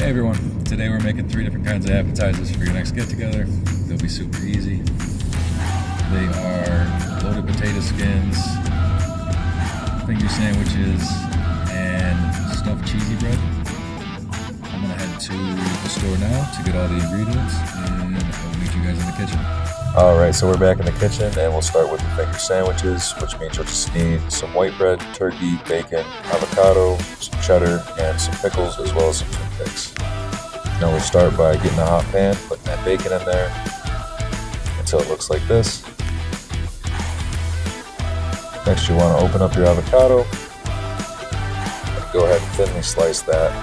Hey everyone, today we're making 3 different kinds of appetizers for your next get-together. They'll be super easy. They are loaded potato skins, finger sandwiches, and stuffed cheesy bread. I'm gonna head to the store now to get all the ingredients, and I'll meet you guys in the kitchen. Alright, so we're back in the kitchen, and we'll start with the finger sandwiches, which means you'll just need some white bread, turkey, bacon, avocado, some cheddar, and some pickles, as well as some toothpicks. Now we'll start by getting a hot pan, putting that bacon in there until it looks like this. Next, you want to open up your avocado and go ahead and thinly slice that.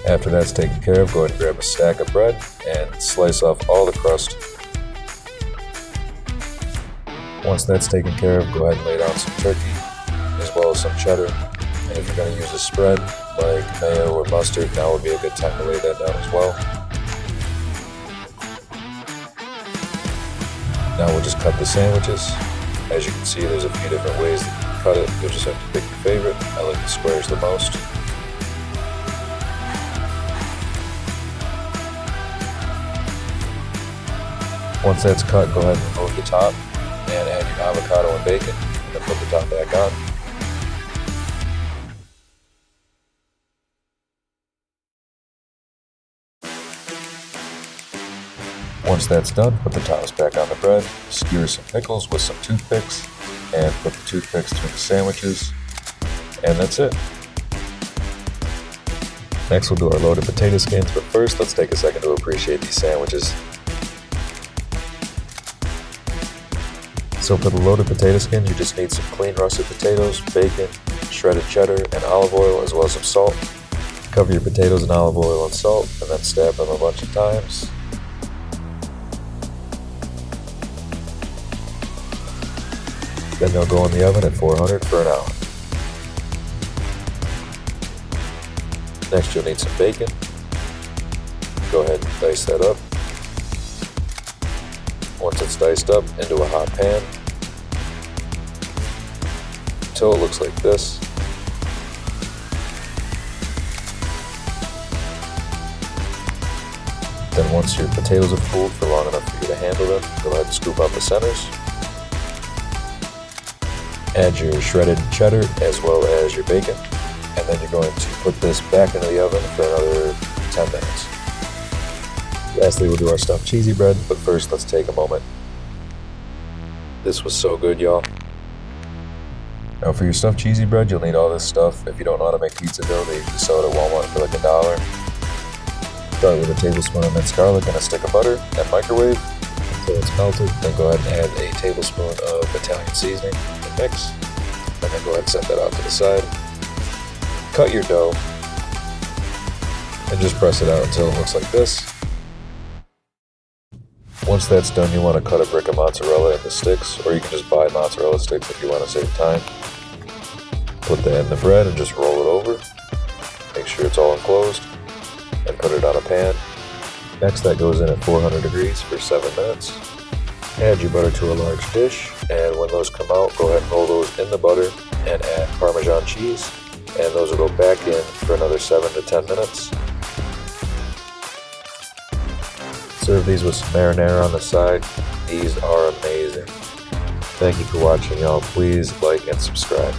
After that's taken care of, go ahead and grab a stack of bread and slice off all the crust. Once that's taken care of, go ahead and lay down some turkey as well as some cheddar. And if you're going to use a spread like mayo or mustard, now would be a good time to lay that down as well. Now we'll just cut the sandwiches. As you can see, there's a few different ways that you can cut it. You'll just have to pick your favorite. I like the squares the most. Once that's cut, go ahead and remove the top and add your avocado and bacon, and then put the top back on. Once that's done, put the tops back on the bread, skewer some pickles with some toothpicks, and put the toothpicks through the sandwiches, and that's it. Next we'll do our loaded potato skins, but first let's take a second to appreciate these sandwiches. So for the loaded potato skins, you just need some clean russet potatoes, bacon, shredded cheddar, and olive oil, as well as some salt. Cover your potatoes in olive oil and salt, and then stab them a bunch of times. Then they'll go in the oven at 400 for an hour. Next you'll need some bacon. Go ahead and dice that up. Once it's diced up, into a hot pan until it looks like this. Then once your potatoes have cooled for long enough for you to handle them, go ahead and scoop out the centers. Add your shredded cheddar as well as your bacon, and then you're going to put this back into the oven for another 10 minutes. Lastly, we'll do our stuffed cheesy bread, but first let's take a moment. This was so good, y'all. Now for your stuffed cheesy bread, you'll need all this stuff. If you don't know how to make pizza dough, they usually sell it at Walmart for like $1. Start with a tablespoon of minced garlic and a stick of butter, and microwave until it's melted. Then go ahead and add a tablespoon of Italian seasoning and mix. And then go ahead and set that out to the side. Cut your dough and just press it out until it looks like this. Once that's done, you want to cut a brick of mozzarella into sticks, or you can just buy mozzarella sticks if you want to save time. Put that in the bread and just roll it over. Make sure it's all enclosed, and put it on a pan. Next, that goes in at 400 degrees for 7 minutes. Add your butter to a large dish, and when those come out, go ahead and roll those in the butter and add Parmesan cheese, and those will go back in for another 7 to 10 minutes. Serve these with some marinara on the side. These are amazing. Thank you for watching, y'all. Please like and subscribe.